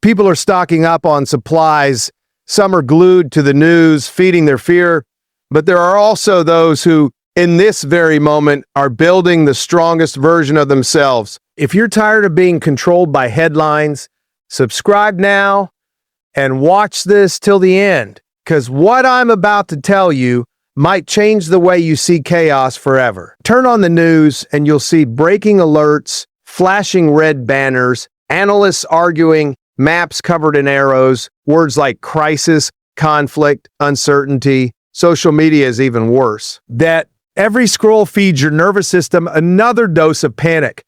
People are stocking up on supplies. Some are glued to the news, feeding their fear. But there are also those who, in this very moment, are building the strongest version of themselves. If you're tired of being controlled by headlines, subscribe now and watch this till the end, because what I'm about to tell you might change the way you see chaos forever. Turn on the news and you'll see breaking alerts, flashing red banners, analysts arguing, maps covered in arrows, words like crisis, conflict, uncertainty. Social media is even worse. That every scroll feeds your nervous system another dose of panic.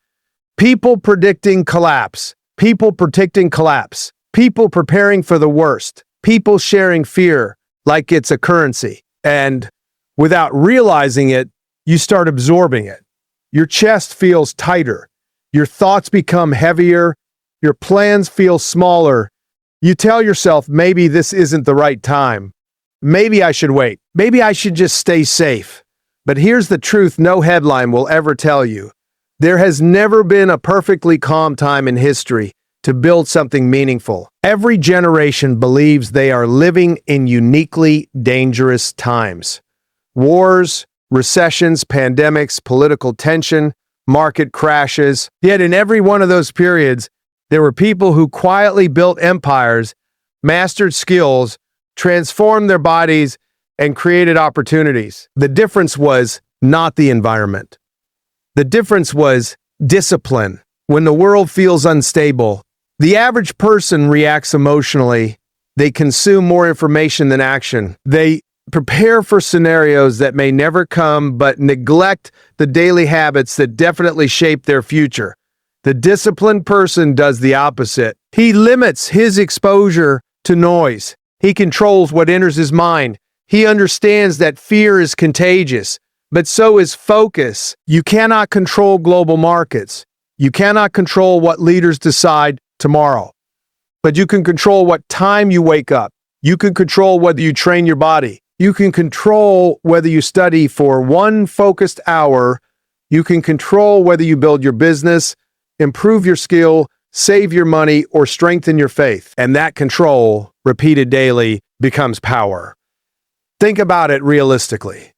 People predicting collapse. People predicting collapse. People preparing for the worst. People sharing fear like it's a currency. And without realizing it, you start absorbing it. Your chest feels tighter. Your thoughts become heavier. Your plans feel smaller. You tell yourself, maybe this isn't the right time. Maybe I should wait. Maybe I should just stay safe. But here's the truth no headline will ever tell you. There has never been a perfectly calm time in history to build something meaningful. Every generation believes they are living in uniquely dangerous times. Wars, recessions, pandemics, political tension, market crashes. Yet in every one of those periods, there were people who quietly built empires, mastered skills, transformed their bodies, and created opportunities. The difference was not the environment. The difference was discipline. When the world feels unstable, the average person reacts emotionally. They consume more information than action. They prepare for scenarios that may never come, but neglect the daily habits that definitely shape their future. The disciplined person does the opposite. He limits his exposure to noise. He controls what enters his mind. He understands that fear is contagious, but so is focus. You cannot control global markets. You cannot control what leaders decide tomorrow. But you can control what time you wake up. You can control whether you train your body. You can control whether you study for 1 focused hour. You can control whether you build your business, improve your skill, save your money, or strengthen your faith. And that control, repeated daily, becomes power. Think about it realistically.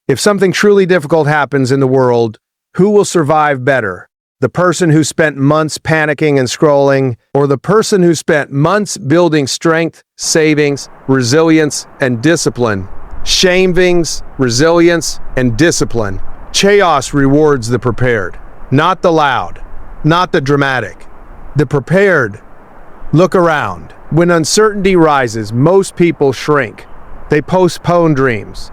If something truly difficult happens in the world, who will survive better? The person who spent months panicking and scrolling, or the person who spent months building strength, savings, resilience, and discipline? Shavings, resilience, and discipline. Chaos rewards the prepared, not the loud, not the dramatic. The prepared. Look around. When uncertainty rises, most people shrink. They postpone dreams.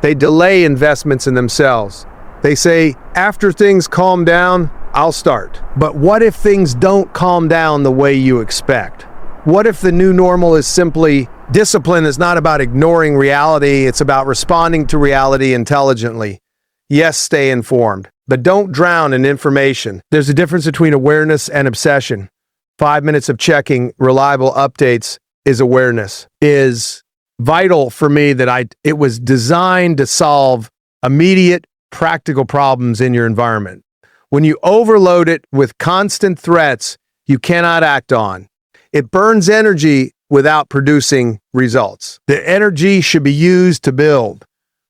They delay investments in themselves. They say, after things calm down, I'll start. But what if things don't calm down the way you expect? What if the new normal is simply discipline is not about ignoring reality, it's about responding to reality intelligently? Yes, stay informed, but don't drown in information. There's a difference between awareness and obsession. 5 minutes of checking reliable updates is awareness. Is vital for me that it was designed to solve immediate, practical problems in your environment. When you overload it with constant threats you cannot act on, it burns energy without producing results. The energy should be used to build.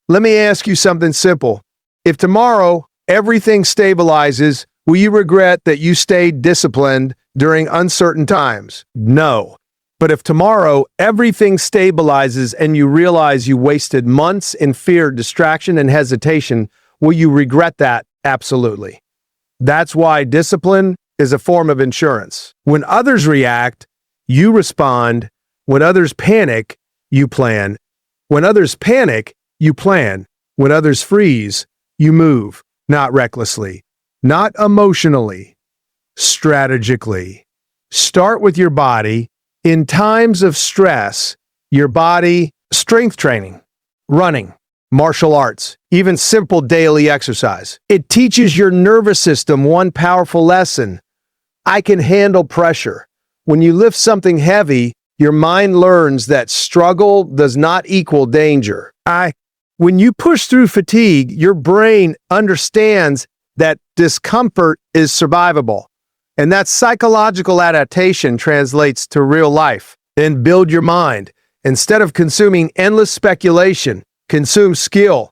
Let me ask you something simple. If tomorrow everything stabilizes, will you regret that you stayed disciplined during uncertain times? No. But if tomorrow everything stabilizes and you realize you wasted months in fear, distraction, and hesitation, will you regret that? Absolutely. That's why discipline is a form of insurance. When others react, you respond. When others panic, you plan. When others panic, you plan. When others freeze, you move. Not recklessly, not emotionally, strategically. Start with your body. In times of stress, your body, strength training, running, martial arts, even simple daily exercise. It teaches your nervous system one powerful lesson. I can handle pressure. When you lift something heavy, your mind learns that struggle does not equal danger. When you push through fatigue, your brain understands that discomfort is survivable. And that psychological adaptation translates to real life. Then build your mind. Instead of consuming endless speculation, consume skill.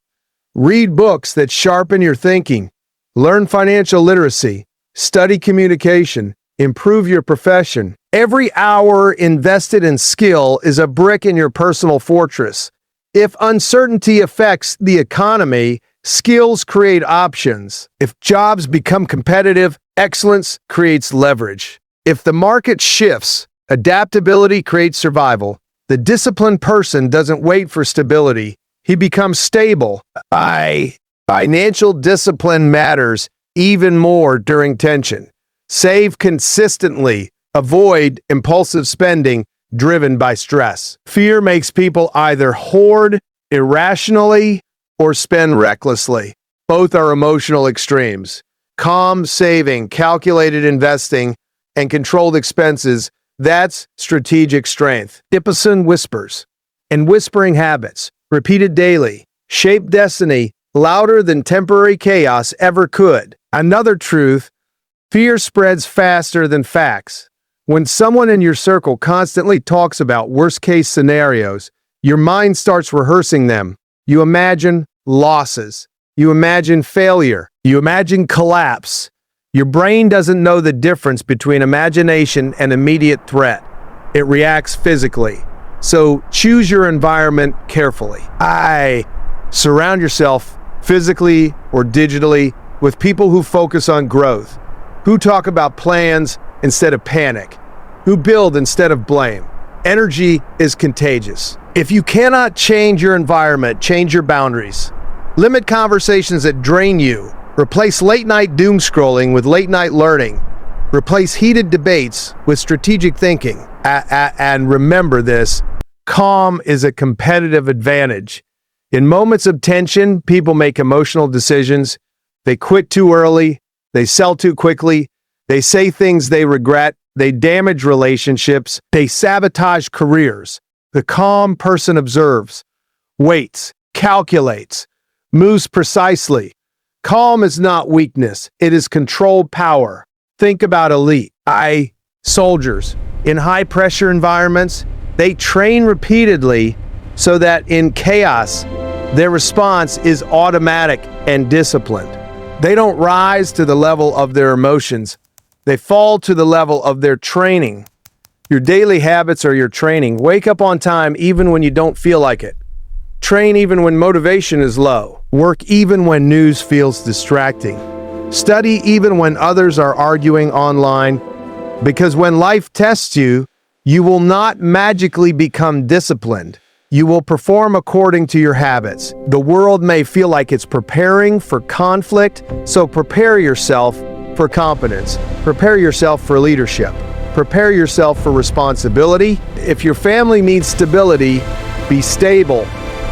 Read books that sharpen your thinking. Learn financial literacy. Study communication. Improve your profession. Every hour invested in skill is a brick in your personal fortress. If uncertainty affects the economy, skills create options. If jobs become competitive, excellence creates leverage. If the market shifts, adaptability creates survival. The disciplined person doesn't wait for stability. He becomes stable. Financial discipline matters even more during tension. Save consistently. Avoid impulsive spending driven by stress. Fear makes people either hoard irrationally or spend recklessly. Both are emotional extremes. Calm saving, calculated investing, and controlled expenses, that's strategic strength. Ippison whispers. And whispering habits, repeated daily, shape destiny louder than temporary chaos ever could. Another truth, fear spreads faster than facts. When someone in your circle constantly talks about worst-case scenarios, your mind starts rehearsing them. You imagine losses. You imagine failure. You imagine collapse. Your brain doesn't know the difference between imagination and immediate threat. It reacts physically. So choose your environment carefully. Surround yourself, physically or digitally, with people who focus on growth, who talk about plans instead of panic, who build instead of blame. Energy is contagious. If you cannot change your environment, change your boundaries. Limit conversations that drain you. Replace late-night doom scrolling with late-night learning. Replace heated debates with strategic thinking. And remember this, calm is a competitive advantage. In moments of tension, people make emotional decisions. They quit too early. They sell too quickly. They say things they regret. They damage relationships. They sabotage careers. The calm person observes, waits, calculates, moves precisely. Calm is not weakness. It is controlled power. Think about elite soldiers. In high-pressure environments, they train repeatedly so that in chaos, their response is automatic and disciplined. They don't rise to the level of their emotions. They fall to the level of their training. Your daily habits are your training. Wake up on time even when you don't feel like it. Train even when motivation is low. Work even when news feels distracting. Study even when others are arguing online. Because when life tests you, you will not magically become disciplined. You will perform according to your habits. The world may feel like it's preparing for conflict, so prepare yourself for competence. Prepare yourself for leadership. Prepare yourself for responsibility. If your family needs stability, be stable.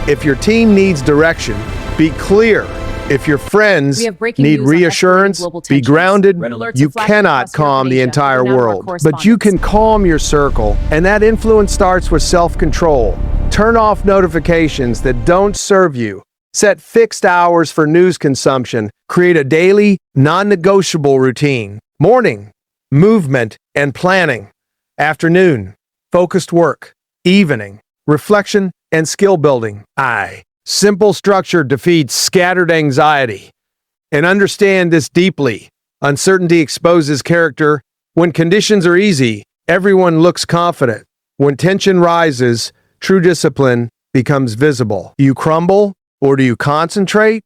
If your team needs direction, be clear. If your friends need reassurance, be grounded. You cannot calm the entire world, but you can calm your circle, and that influence starts with self-control. Turn off notifications that don't serve you. Set fixed hours for news consumption. Create a daily, non-negotiable routine. Morning, movement and planning. Afternoon, focused work. Evening, reflection and skill building. Simple structure defeats scattered anxiety. And understand this deeply. Uncertainty exposes character. When conditions are easy, everyone looks confident. When tension rises, true discipline becomes visible. Do you crumble or do you concentrate?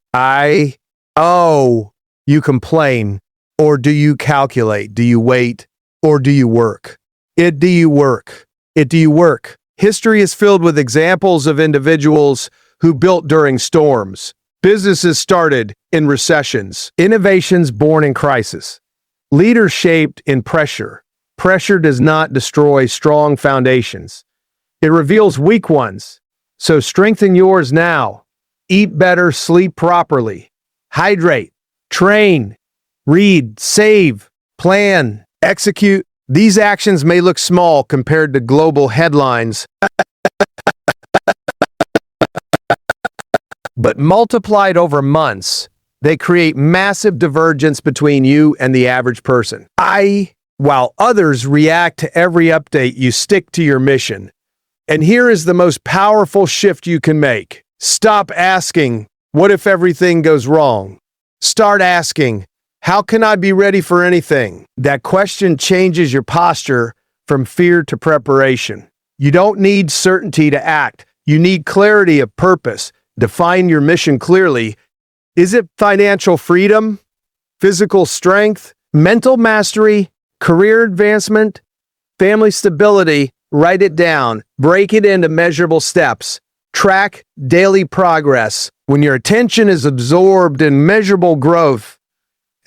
You complain or do you calculate? Do you wait or do you work? Do you work? History is filled with examples of individuals who built during storms. Businesses started in recessions. Innovations born in crisis. Leaders shaped in pressure. Pressure does not destroy strong foundations. It reveals weak ones. So strengthen yours now. Eat better, sleep properly. Hydrate, train, read, save, plan, execute. These actions may look small compared to global headlines, but multiplied over months, they create massive divergence between you and the average person. While others react to every update, you stick to your mission. And here is the most powerful shift you can make. Stop asking, what if everything goes wrong? Start asking, how can I be ready for anything? That question changes your posture from fear to preparation. You don't need certainty to act. You need clarity of purpose. Define your mission clearly. Is it financial freedom, physical strength, mental mastery, career advancement, family stability? Write it down. Break it into measurable steps. Track daily progress. When your attention is absorbed in measurable growth,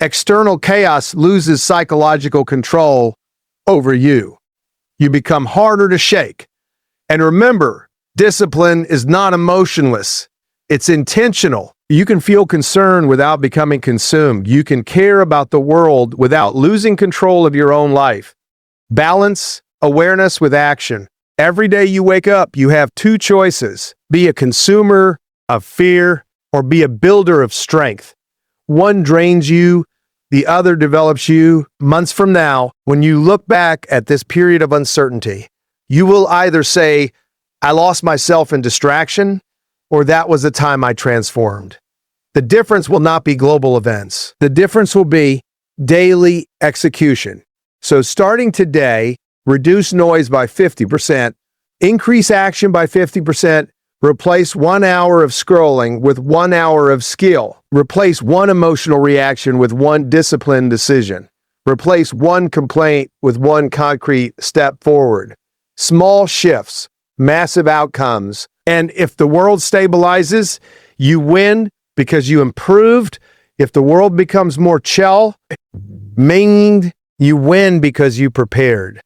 external chaos loses psychological control over you. You become harder to shake. And remember, discipline is not emotionless. It's intentional. You can feel concern without becoming consumed. You can care about the world without losing control of your own life. Balance, awareness with action. Every day you wake up, you have two choices. Be a consumer of fear or be a builder of strength. One drains you, the other develops you. Months from now, when you look back at this period of uncertainty, you will either say, I lost myself in distraction, or that was the time I transformed. The difference will not be global events. The difference will be daily execution. So starting today, reduce noise by 50%, increase action by 50%, replace 1 hour of scrolling with 1 hour of skill, replace one emotional reaction with one disciplined decision, replace one complaint with one concrete step forward. Small shifts, massive outcomes, and if the world stabilizes, you win because you improved. If the world becomes more minged, you win because you prepared.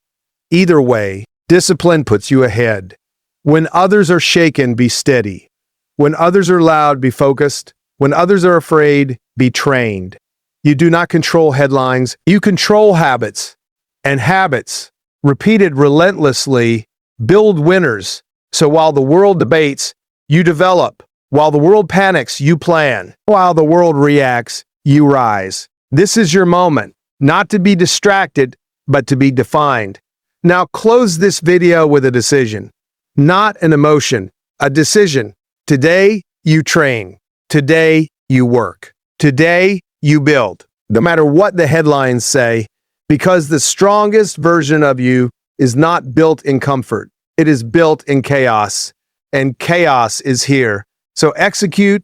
Either way, discipline puts you ahead. When others are shaken, be steady. When others are loud, be focused. When others are afraid, be trained. You do not control headlines, you control habits. And habits, repeated relentlessly, build winners. So while the world debates, you develop. While the world panics, you plan. While the world reacts, you rise. This is your moment, not to be distracted, but to be defined. Now close this video with a decision. Not an emotion, a decision. Today, you train. Today, you work. Today, you build. No matter what the headlines say, because the strongest version of you is not built in comfort. It is built in chaos, and chaos is here. So execute,